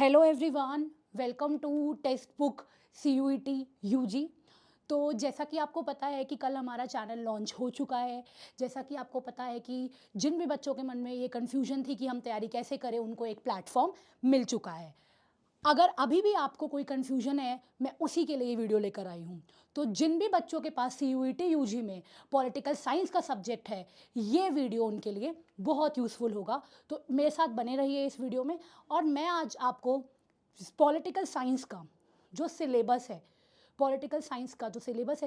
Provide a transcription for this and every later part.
Hello everyone, welcome to text book CUET UG। तो जैसा कि आपको पता है कि कल हमारा चैनल लॉन्च हो चुका है। जैसा कि आपको पता है कि जिन भी बच्चों के मन में ये कन्फ्यूजन थी कि हम तैयारी कैसे करें, उनको एक प्लेटफॉर्म मिल चुका है। अगर अभी भी आपको कोई कन्फ्यूजन है, मैं उसी के लिए ये वीडियो लेकर आई हूँ। तो जिन भी बच्चों के पास CUET UG में पॉलिटिकल साइंस का सब्जेक्ट है, ये वीडियो उनके लिए बहुत यूज़फुल होगा। तो मेरे साथ बने रहिए इस वीडियो में। और मैं आज आपको पॉलिटिकल साइंस का जो सिलेबस है,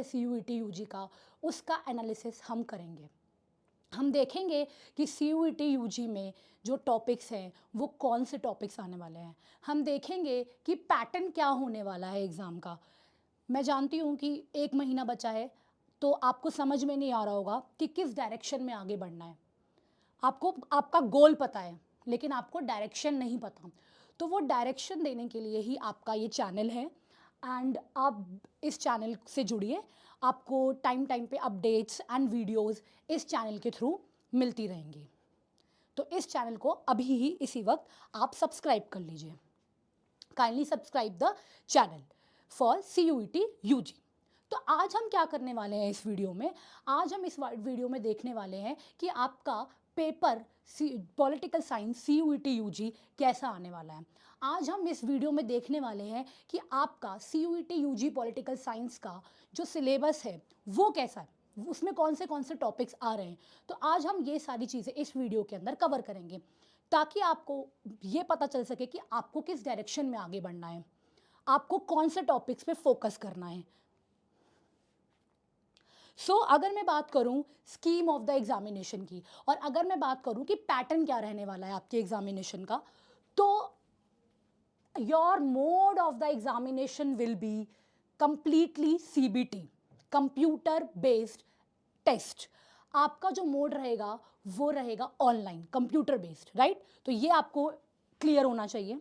CUET UG का, उसका एनालिसिस हम करेंगे। हम देखेंगे कि CUET UG में जो टॉपिक्स हैं वो कौन से टॉपिक्स आने वाले हैं। हम देखेंगे कि पैटर्न क्या होने वाला है एग्ज़ाम का। मैं जानती हूँ कि 1 महीना बचा है, तो आपको समझ में नहीं आ रहा होगा कि किस डायरेक्शन में आगे बढ़ना है। आपको आपका गोल पता है, लेकिन आपको डायरेक्शन नहीं पता। तो वो डायरेक्शन देने के लिए ही आपका ये चैनल है। एंड आप इस चैनल से जुड़िए। आपको टाइम टाइम पे अपडेट्स एंड वीडियोस इस चैनल के थ्रू मिलती रहेंगी। तो इस चैनल को अभी ही इसी वक्त आप सब्सक्राइब कर लीजिए। Kindly subscribe the channel for CUET UG। तो आज हम क्या करने वाले हैं इस वीडियो में? आज हम इस वीडियो में देखने वाले हैं कि आपका paper political science CUET UG कैसा आने वाला है। आज हम इस वीडियो में देखने वाले हैं कि आपका CUET UG पॉलिटिकल साइंस का जो सिलेबस है वो कैसा है, उसमें कौन से टॉपिक्स आ रहे हैं। तो आज हम ये सारी चीज़ें इस वीडियो के अंदर कवर करेंगे, ताकि आपको ये पता चल सके कि आपको किस डायरेक्शन में आगे बढ़ना है, आपको कौन से टॉपिक्स पे फोकस करना है। अगर मैं बात करूं स्कीम ऑफ द एग्जामिनेशन की, और अगर मैं बात करूं कि पैटर्न क्या रहने वाला है आपके एग्जामिनेशन का, तो your mode of the examination will be completely CBT, computer based test. आपका जो मोड रहेगा वो रहेगा ऑनलाइन, कंप्यूटर बेस्ड, राइट? तो ये आपको क्लियर होना चाहिए।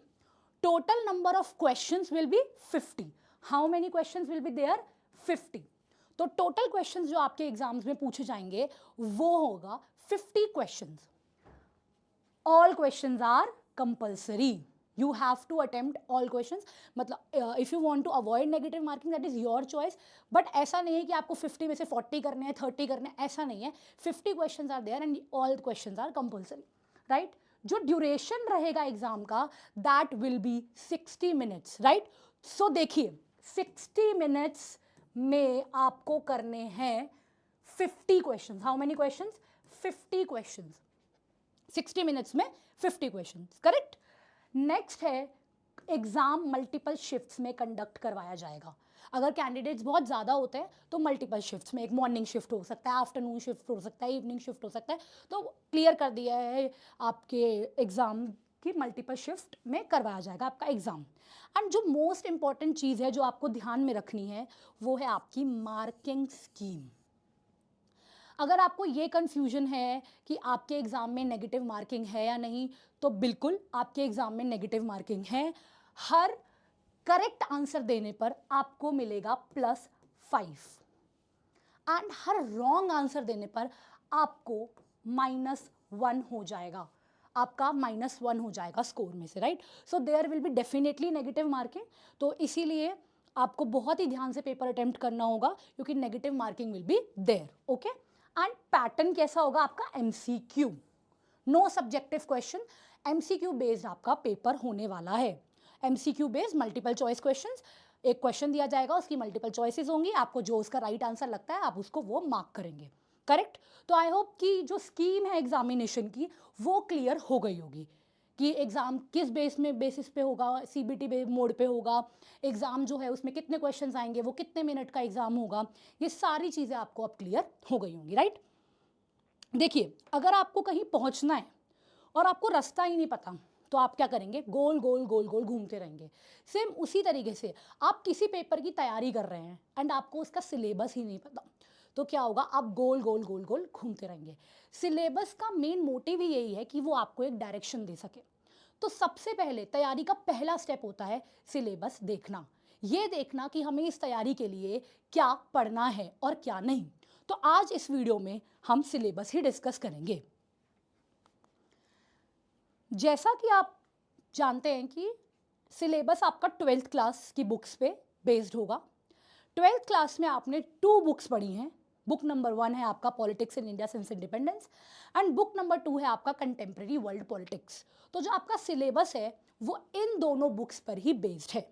Total number of questions will be 50। How many questions will be there? 50। तो टोटल क्वेश्चंस जो आपके एग्जाम्स में पूछे जाएंगे वो होगा 50 questions. All questions are compulsory, you have to attempt all questions. मतलब if you want to avoid negative marking, that is your choice. But ऐसा नहीं है कि आपको 50 में से 40 करने हैं, 30 करने हैं, ऐसा नहीं है। 50 questions are there and all questions are compulsory, right? जो ड्यूरेशन रहेगा एग्जाम का, that will be 60 minutes, right? So देखिए, 60 मिनट्स में आपको करने हैं 50 question. How many question? 50 question. 60 minutes में 50 क्वेश्चन, करेक्ट? नेक्स्ट है, एग्जाम मल्टीपल शिफ्ट्स में कंडक्ट करवाया जाएगा। अगर कैंडिडेट्स बहुत ज़्यादा होते हैं तो मल्टीपल शिफ्ट्स में, एक मॉर्निंग शिफ्ट हो सकता है, आफ्टरनून शिफ्ट हो सकता है, इवनिंग शिफ्ट हो सकता है। तो क्लियर कर दिया है आपके एग्ज़ाम की मल्टीपल शिफ्ट में करवाया जाएगा आपका एग्ज़ाम। एंड जो मोस्ट इंपॉर्टेंट चीज़ है जो आपको ध्यान में रखनी है वो है आपकी मार्किंग स्कीम। अगर आपको ये कन्फ्यूजन है कि आपके एग्ज़ाम में नेगेटिव मार्किंग है या नहीं, तो बिल्कुल आपके एग्ज़ाम में नेगेटिव मार्किंग है। हर करेक्ट आंसर देने पर आपको मिलेगा +5 एंड हर रॉन्ग आंसर देने पर आपको -1 हो जाएगा। आपका -1 हो जाएगा स्कोर में से, right? So there will be definitely negative marking. तो इसीलिए आपको बहुत ही ध्यान से पेपर अटेम्प्ट करना होगा, क्योंकि negative marking will be there, okay? And pattern कैसा होगा आपका? MCQ, no subjective question, MCQ based आपका पेपर होने वाला है। MCQ based multiple choice questions. एक क्वेश्चन दिया जाएगा, उसकी मल्टीपल चॉइसेस होंगी, आपको जो उसका राइट आंसर लगता है आप उसको वो मार्क करेंगे, करेक्ट? तो आई होप कि जो स्कीम है एग्जामिनेशन की वो क्लियर हो गई होगी कि एग्ज़ाम किस बेसिस पे होगा, CBT मोड पे होगा, एग्ज़ाम जो है उसमें कितने क्वेश्चंस आएंगे, वो कितने मिनट का एग्ज़ाम होगा, ये सारी चीज़ें आपको अब क्लियर हो गई होंगी, राइट? देखिए, अगर आपको कहीं पहुंचना है और आपको रास्ता ही नहीं पता, तो आप क्या करेंगे? गोल गोल गोल गोल घूमते रहेंगे। सेम उसी तरीके से आप किसी पेपर की तैयारी कर रहे हैं एंड आपको उसका सिलेबस ही नहीं पता, तो क्या होगा? आप गोल गोल गोल गोल घूमते रहेंगे। सिलेबस का मेन मोटिव ही यही है कि वो आपको एक डायरेक्शन दे सके। तो सबसे पहले तैयारी का पहला स्टेप होता है सिलेबस देखना। ये देखना कि हमें इस तैयारी के लिए क्या पढ़ना है और क्या नहीं। तो आज इस वीडियो में हम सिलेबस ही डिस्कस करेंगे। जैसा कि आप जानते हैं कि सिलेबस आपका 12th क्लास की बुक्स पे बेस्ड होगा। 12th क्लास में आपने 2 बुक्स पढ़ी हैं। बुक नंबर 1 है आपका politics in India since independence and book number 2 है आपका कंटेम्प्रेरी वर्ल्ड पॉलिटिक्स। तो जो आपका सिलेबस है वो इन दोनों बुक्स पर ही बेस्ड है,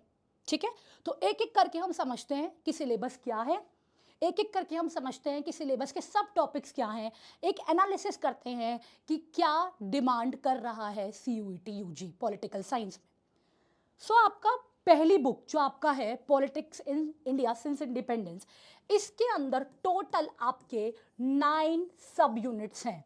ठीक है। तो एक एक करके हम समझते हैं कि सिलेबस क्या है, एक एक करके हम समझते हैं कि सिलेबस के सब टॉपिक्स क्या हैं, एक एनालिसिस करते हैं कि क्या डिमांड कर रहा है CUET UG पॉलिटिकल साइंस में। सो आपका पहली बुक जो आपका है politics in India since independence, इसके अंदर टोटल आपके 9 सब यूनिट्स हैं।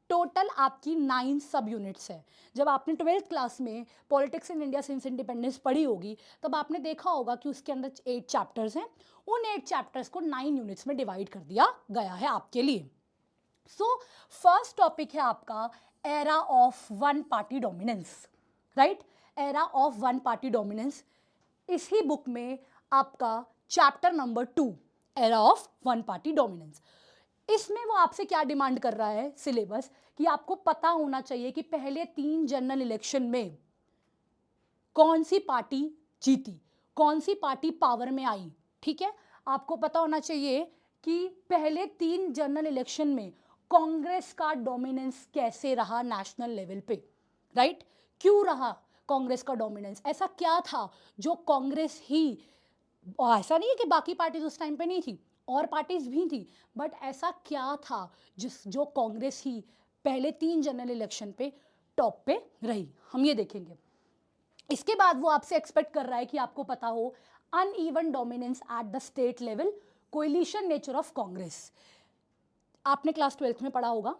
टोटल आपकी 9 सब यूनिट्स है। जब आपने 12th क्लास में politics in India since independence पढ़ी होगी तब आपने देखा होगा कि उसके अंदर 8 चैप्टर्स हैं। उन 8 चैप्टर्स को 9 यूनिट्स में डिवाइड कर दिया गया है आपके लिए। सो फर्स्ट टॉपिक है आपका era of one party dominance, right. Era of one party dominance, इसी बुक में आपका chapter number 2 era of one party dominance. इसमें वो आपसे क्या डिमांड कर रहा है सिलेबस कि आपको पता होना चाहिए कि पहले 3 जनरल इलेक्शन में कौन सी पार्टी जीती, कौन सी पार्टी पावर में आई, ठीक है। आपको पता होना चाहिए कि पहले 3 जनरल इलेक्शन में कांग्रेस का डोमिनेंस कैसे रहा नेशनल लेवल पे, राइट। क्यों रहा कांग्रेस का डोमिनेंस, ऐसा क्या था जो कांग्रेस ही, ऐसा नहीं है कि बाकी पार्टीज उस टाइम पे नहीं थी, और पार्टीज भी थी, बट ऐसा क्या था जो कांग्रेस ही पहले 3 जनरल इलेक्शन पे टॉप पे रही, हम ये देखेंगे। इसके बाद वो आपसे एक्सपेक्ट कर रहा है कि आपको पता हो uneven dominance at the state level, coalition nature of Congress. आपने क्लास 12th में पढ़ा होगा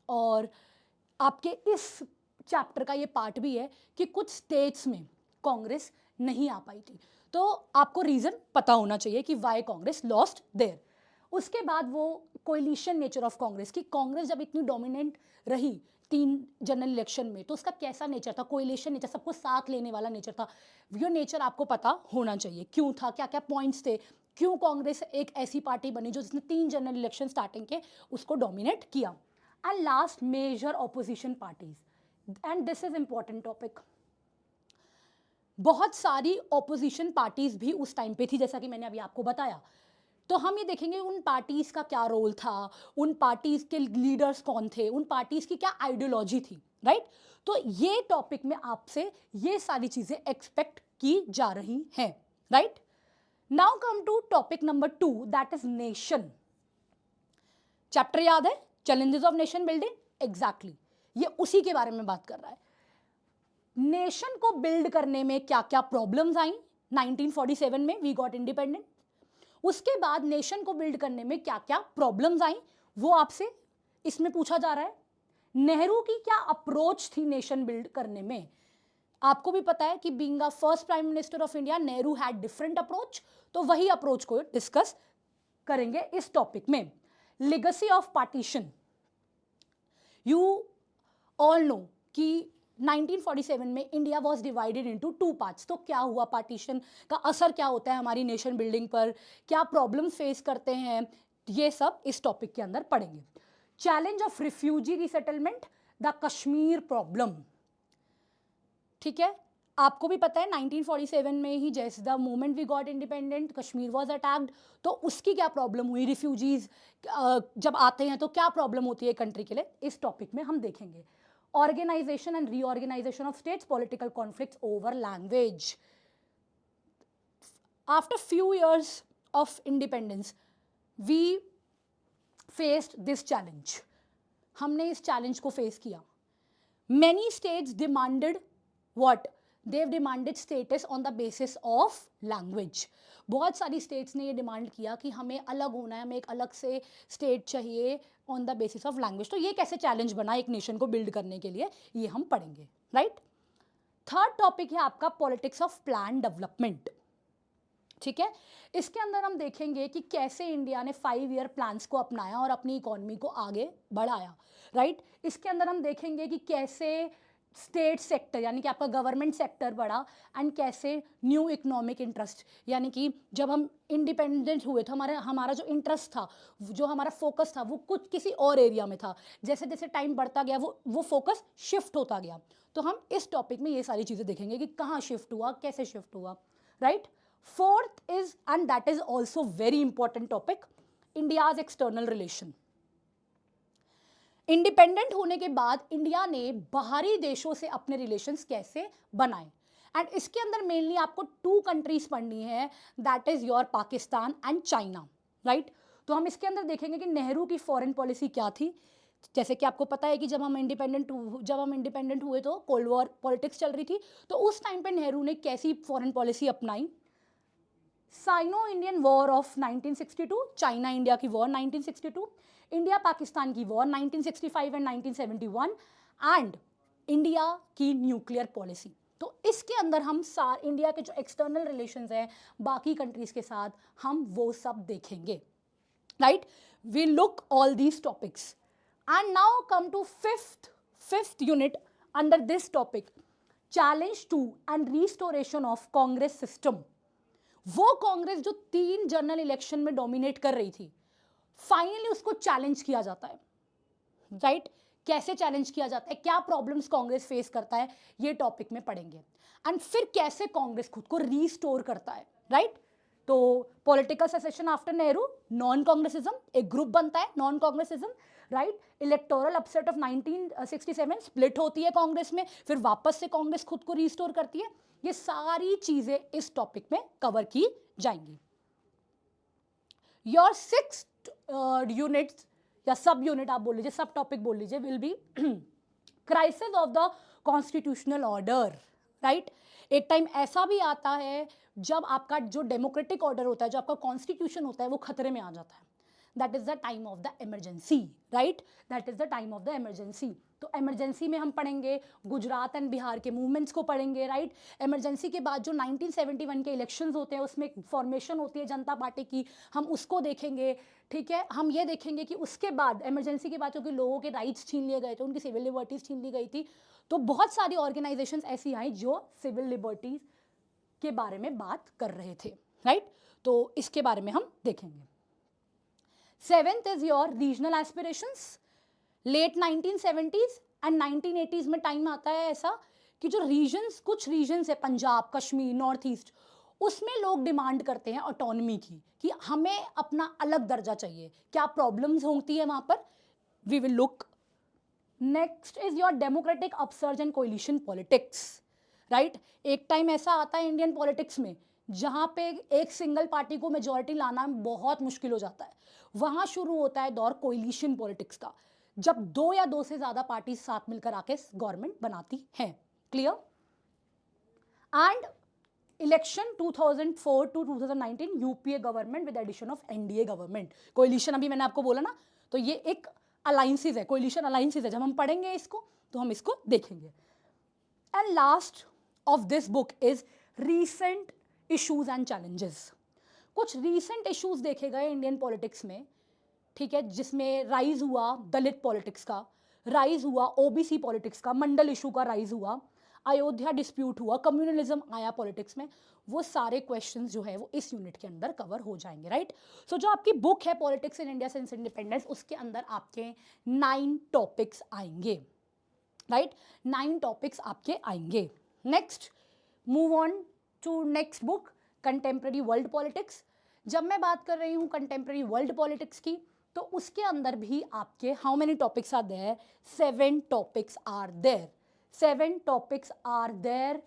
और आपके इस चैप्टर का ये पार्ट भी है कि कुछ स्टेट्स में कांग्रेस नहीं आ पाई थी, तो आपको रीज़न पता होना चाहिए कि वाई कांग्रेस लॉस्ट देयर। उसके बाद वो कोएलिशन नेचर ऑफ कांग्रेस, कि कांग्रेस जब इतनी डोमिनेंट रही 3 जनरल इलेक्शन में तो उसका कैसा नेचर था, कोएलिशन नेचर, सबको साथ लेने वाला नेचर था। ये नेचर आपको पता होना चाहिए, क्यों था, क्या क्या पॉइंट्स थे, क्यों कांग्रेस एक ऐसी पार्टी बनी जो जिसने 3 जनरल इलेक्शन स्टार्टिंग के उसको डोमिनेट किया। And last major opposition parties, and this is important topic. बहुत सारी ऑपोजिशन पार्टीज भी उस टाइम पे थी, जैसा कि मैंने अभी आपको बताया। तो हम ये देखेंगे उन पार्टीज का क्या रोल था, उन पार्टीज के लीडर्स कौन थे, उन पार्टीज की क्या आइडियोलॉजी थी, राइट। तो ये टॉपिक में आपसे ये सारी चीजें एक्सपेक्ट की जा रही हैं, right. Now come to topic number 2, that is nation. Chapter याद है, challenges of nation building, exactly ये उसी के बारे में बात कर रहा है। नेशन को बिल्ड करने में क्या क्या प्रॉब्लम्स आई 1947 में, वी गॉट इंडिपेंडेंट। उसके बाद नेशन को बिल्ड करने में क्या क्या प्रॉब्लम्स आई वो आपसे इसमें पूछा जा रहा है। नेहरू की क्या अप्रोच थी नेशन बिल्ड करने में, आपको भी पता है कि being a first prime minister of India Nehru had different approach, तो वही अप्रोच को डिस्कस करेंगे इस टॉपिक में। Legacy of partition, you all know कि 1947 में India was divided into 2 parts. तो क्या हुआ, पार्टीशन का असर क्या होता है हमारी नेशन बिल्डिंग पर, क्या प्रॉब्लम फेस करते हैं, ये सब इस टॉपिक के अंदर पढ़ेंगे। Challenge of refugee resettlement, the Kashmir problem, ठीक है। आपको भी पता है 1947 में ही जैसे the moment we got independent Kashmir was attacked, तो उसकी क्या प्रॉब्लम हुई, रिफ्यूजीज जब आते हैं तो क्या प्रॉब्लम होती है कंट्री के लिए, इस टॉपिक में हम देखेंगे। Organization and reorganization of states, political conflicts over language. After few years of independence, we faced this challenge. हमने इस challenge को face किया. Many states demanded what? They've demanded status on the basis of language. बहुत सारी states ने ये demand किया कि हमें अलग होना है, हमें एक अलग से स्टेट चाहिए on the basis of language. तो ये कैसे चैलेंज बना एक नेशन को बिल्ड करने के लिए, ये हम पढ़ेंगे, राइट। थर्ड टॉपिक है आपका पॉलिटिक्स ऑफ प्लान डेवलपमेंट, ठीक है। इसके अंदर हम देखेंगे कि कैसे इंडिया ने 5 ईयर प्लान्स को अपनाया और अपनी इकोनॉमी को आगे बढ़ाया, राइट। इसके अंदर हम देखेंगे कि कैसे स्टेट सेक्टर यानी कि आपका गवर्नमेंट सेक्टर बढ़ा, एंड कैसे न्यू इकोनॉमिक इंटरेस्ट, यानी कि जब हम इंडिपेंडेंट हुए तो हमारा हमारा जो इंटरेस्ट था, जो हमारा फोकस था, वो कुछ किसी और एरिया में था। जैसे जैसे टाइम बढ़ता गया वो फोकस शिफ्ट होता गया। तो हम इस टॉपिक में ये सारी चीज़ें देखेंगे कि कहाँ शिफ्ट हुआ, कैसे शिफ्ट हुआ, right. Fourth is, and that is also very important topic, India's external relation. Independent होने के बाद इंडिया ने बाहरी देशों से अपने रिलेशंस कैसे बनाए, एंड इसके अंदर मेनली आपको 2 कंट्रीज पढ़नी है, that is your Pakistan and China, right. तो हम इसके अंदर देखेंगे कि नेहरू की फॉरेन पॉलिसी क्या थी। जैसे कि आपको पता है कि जब हम इंडिपेंडेंट हुए तो कोल्ड वॉर पॉलिटिक्स चल रही थी, तो उस टाइम पे नेहरू ने कैसी फॉरेन पॉलिसी अपनाई। Sino Indian war of 1962, China India की वॉर 1962, इंडिया पाकिस्तान की वॉर 1965 एंड 1971, एंड इंडिया की न्यूक्लियर पॉलिसी। तो इसके अंदर हम इंडिया के जो एक्सटर्नल रिलेशंस हैं बाकी कंट्रीज के साथ, हम वो सब देखेंगे, right. We look all these topics, and now come to fifth unit under this topic, challenge to and restoration of Congress system. वो कांग्रेस जो 3 जनरल इलेक्शन में डोमिनेट कर रही थी, फाइनली उसको चैलेंज किया जाता है, राइट। कैसे चैलेंज किया जाता है, क्या प्रॉब्लम्स कांग्रेस फेस करता है, ये टॉपिक में पढ़ेंगे। एंड फिर कैसे कांग्रेस खुद को रीस्टोर करता है, राइट। तो political cessation after Nehru, non Congressism, एक ग्रुप बनता है non Congressism, right. Electoral upset of 1967, split होती है कांग्रेस में, फिर वापस से कांग्रेस खुद को रीस्टोर करती है। ये सारी चीजें इस टॉपिक में कवर की जाएंगी। योर 6th यूनिट्स या सब यूनिट आप बोल लीजिए, सब टॉपिक बोल लीजिए, will be crisis of the constitutional order, right. एक टाइम ऐसा भी आता है जब आपका जो डेमोक्रेटिक ऑर्डर होता है, जो आपका कॉन्स्टिट्यूशन होता है, वो खतरे में आ जाता है। That is the time of the emergency, right, that is the time of the emergency. तो इमरजेंसी में हम पढ़ेंगे गुजरात एंड बिहार के मूवमेंट्स को पढ़ेंगे, राइट। इमरजेंसी के बाद जो 1971 के इलेक्शंस होते हैं, उसमें फॉर्मेशन होती है जनता पार्टी की, हम उसको देखेंगे, ठीक है। हम ये देखेंगे कि उसके बाद इमरजेंसी के बाद क्योंकि लोगों के राइट्स छीन लिए गए थे, उनकी सिविल लिबर्टीज छीन ली गई थी, तो बहुत सारी ऑर्गेनाइजेशंस ऐसी आई जो सिविल लिबर्टीज के बारे में बात कर रहे थे, राइट। तो इसके बारे में हम देखेंगे। 7th is your regional aspirations. Late 1970s and 1980s में टाइम आता है ऐसा कि जो रीजन्स, कुछ रीजन्स है, पंजाब, कश्मीर, नॉर्थ ईस्ट, उसमें लोग डिमांड करते हैं ऑटोनॉमी की, कि हमें अपना अलग दर्जा चाहिए। क्या प्रॉब्लम्स होती है वहां पर, we will look. Next is your democratic upsurge and coalition politics, right. एक टाइम ऐसा आता है इंडियन पॉलिटिक्स में जहां पे एक सिंगल पार्टी को मेजॉरिटी लाना बहुत मुश्किल हो जाता है। वहां शुरू होता है दौर कोलिशन पॉलिटिक्स का, जब 2 या 2 से ज्यादा पार्टी साथ मिलकर आके गवर्नमेंट बनाती हैं, clear. And election 2004 to 2019, UPA government with addition of NDA government. Coalition अभी मैंने आपको बोला ना, तो ये एक अलायंसेस है, कोलिशन अलायंसेस है। जब हम पढ़ेंगे इसको तो हम इसको देखेंगे। And last of this book is recent issues and challenges. कुछ रीसेंट इश्यूज देखे गए इंडियन पॉलिटिक्स में, ठीक है, जिसमें राइज हुआ दलित पॉलिटिक्स का, राइज हुआ ओबीसी पॉलिटिक्स का, मंडल इशू का राइज हुआ, अयोध्या डिस्प्यूट हुआ, कम्युनलिज्म आया पॉलिटिक्स में। वो सारे क्वेश्चंस जो है वो इस यूनिट के अंदर कवर हो जाएंगे, राइट। सो जो आपकी बुक है politics in India since independence, उसके अंदर आपके 9 टॉपिक्स आएंगे, राइट। 9 टॉपिक्स आपके आएंगे। Next, move on to next book, contemporary world politics. जब मैं बात कर रही हूँ कंटेम्प्रेरी वर्ल्ड पॉलिटिक्स की, तो उसके अंदर भी आपके how many topics are there, 7 topics are there, 7 topics are there.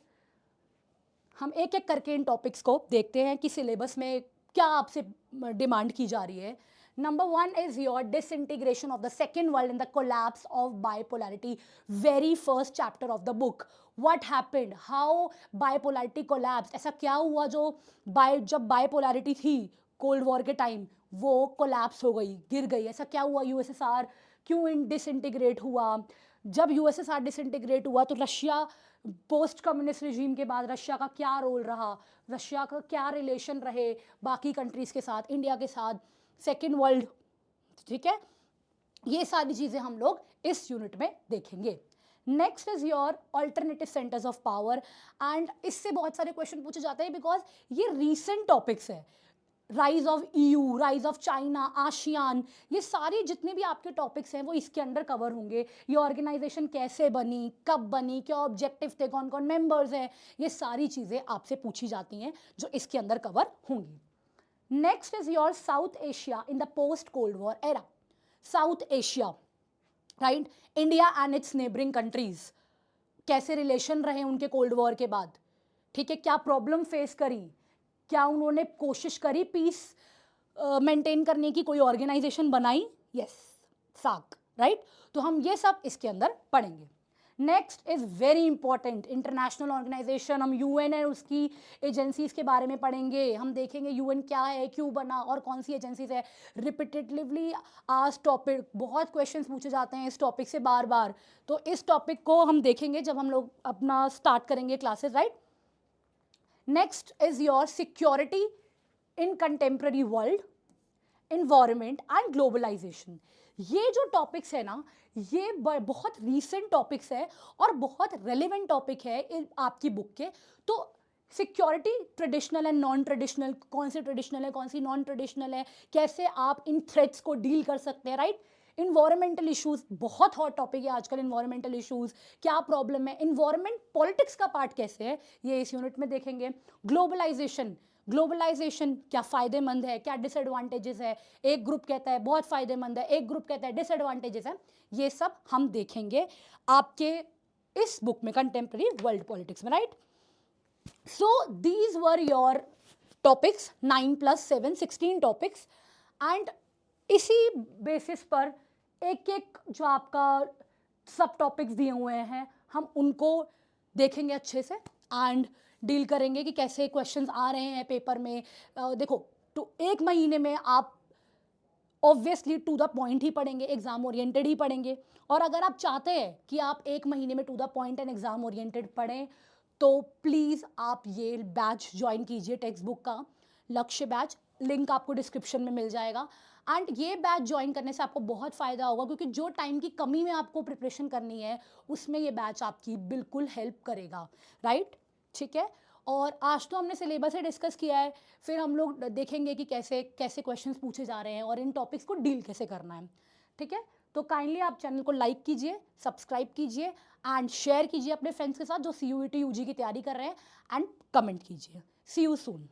हम एक एक करके इन टॉपिक्स को देखते हैं कि सिलेबस में क्या आपसे डिमांड की जा रही है। Number 1 is your disintegration of the second world and the collapse of bipolarity. Very first chapter of the book. What happened? How bipolarity collapsed? ऐसा क्या हुआ जो जब bipolarity थी कोल्ड वॉर के टाइम, वो कोलैप्स हो गई, गिर गई। ऐसा क्या हुआ, यूएसएसआर क्यों डिसइंटीग्रेट हुआ। जब यूएसएसआर डिसइंटीग्रेट हुआ तो रशिया, पोस्ट कम्युनिस्ट रिजीम के बाद रशिया का क्या रोल रहा, रशिया का क्या रिलेशन रहे बाकी कंट्रीज़ के साथ, इंडिया के साथ, सेकेंड वर्ल्ड, ठीक है। ये सारी चीज़ें हम लोग इस यूनिट में देखेंगे। Next is your alternative centres of power, and इससे बहुत सारे क्वेश्चन पूछे जाते हैं बिकॉज ये रीसेंट टॉपिक्स है। Rise of EU, rise of China, ASEAN, ये सारे जितने भी आपके टॉपिक्स हैं वो इसके अंडर कवर होंगे। ये ऑर्गेनाइजेशन कैसे बनी, कब बनी, क्या ऑब्जेक्टिव थे, कौन कौन मेंबर्स हैं, ये सारी चीज़ें आपसे पूछी जाती हैं जो इसके अंदर कवर होंगी। Next is your south Asia in the post cold war era. South Asia, right, India and it's neighbouring countries, कैसे रिलेशन रहे उनके कोल्ड वॉर के बाद, ठीक है, क्या प्रॉब्लम फेस करी, क्या उन्होंने कोशिश करी पीस मेंटेन करने की, कोई ऑर्गेनाइजेशन बनाई, यस, साक, राइट। तो हम ये सब इसके अंदर पढ़ेंगे। Next is very important, international organisation, हम यूएन है उसकी एजेंसीज के बारे में पढ़ेंगे, हम देखेंगे यूएन क्या है, क्यों बना और कौन सी एजेंसीज है। रिपीटेटिवली आज टॉपिक, बहुत क्वेश्चंस पूछे जाते हैं इस टॉपिक से बार बार, तो इस टॉपिक को हम देखेंगे जब हम लोग अपना स्टार्ट करेंगे classes, right. Next is your security in contemporary world, environment and globalisation. ये जो टॉपिक्स है ना, ये बहुत रीसेंट टॉपिक्स है और बहुत रेलिवेंट टॉपिक है आपकी बुक के। तो security, traditional and non traditional, कौन सी ट्रेडिशनल है, कौन सी नॉन ट्रेडिशनल है, कैसे आप इन थ्रेट्स को डील कर सकते हैं, राइट। इन्वायरमेंटल इश्यूज, बहुत हॉट टॉपिक है आजकल इन्वायरमेंटल इश्यूज, क्या प्रॉब्लम है, इन्वायरमेंट पॉलिटिक्स का पार्ट कैसे है, ये इस यूनिट में देखेंगे। ग्लोबलाइजेशन, ग्लोबलाइजेशन क्या फ़ायदेमंद है, क्या डिसएडवांटेजेस है, एक ग्रुप कहता है बहुत फ़ायदेमंद है, एक ग्रुप कहता है डिसएडवांटेजेस है, ये सब हम देखेंगे आपके इस बुक में, कंटेम्प्रेरी वर्ल्ड पॉलिटिक्स में, right. So these were your topics, 9 + 7, 16 topics, and इसी बेसिस पर एक एक जो आपका सब टॉपिक्स दिए हुए हैं हम उनको देखेंगे अच्छे से एंड डील करेंगे कि कैसे क्वेश्चंस आ रहे हैं पेपर में। देखो, तो एक महीने में आप ऑब्वियसली टू द पॉइंट ही पढ़ेंगे, एग्जाम ओरिएंटेड ही पढ़ेंगे। और अगर आप चाहते हैं कि आप एक महीने में to the point and exam oriented पढ़ें तो प्लीज़ आप ये बैच ज्वाइन कीजिए, टेक्स्ट बुक का लक्ष्य बैच, लिंक आपको डिस्क्रिप्शन में मिल जाएगा। एंड ये बैच ज्वाइन करने से आपको बहुत फ़ायदा होगा क्योंकि जो टाइम की कमी में आपको प्रिपरेशन करनी है उसमें ये बैच आपकी बिल्कुल हेल्प करेगा, राइट, ठीक है। और आज तो हमने सिलेबस से डिस्कस किया है, फिर हम लोग देखेंगे कि कैसे कैसे क्वेश्चंस पूछे जा रहे हैं और इन टॉपिक्स को डील कैसे करना है, ठीक है। तो काइंडली आप चैनल को लाइक कीजिए, सब्सक्राइब कीजिए एंड शेयर कीजिए अपने फ्रेंड्स के साथ जो CUET UG की तैयारी कर रहे हैं, एंड कमेंट कीजिए। सी यू सून।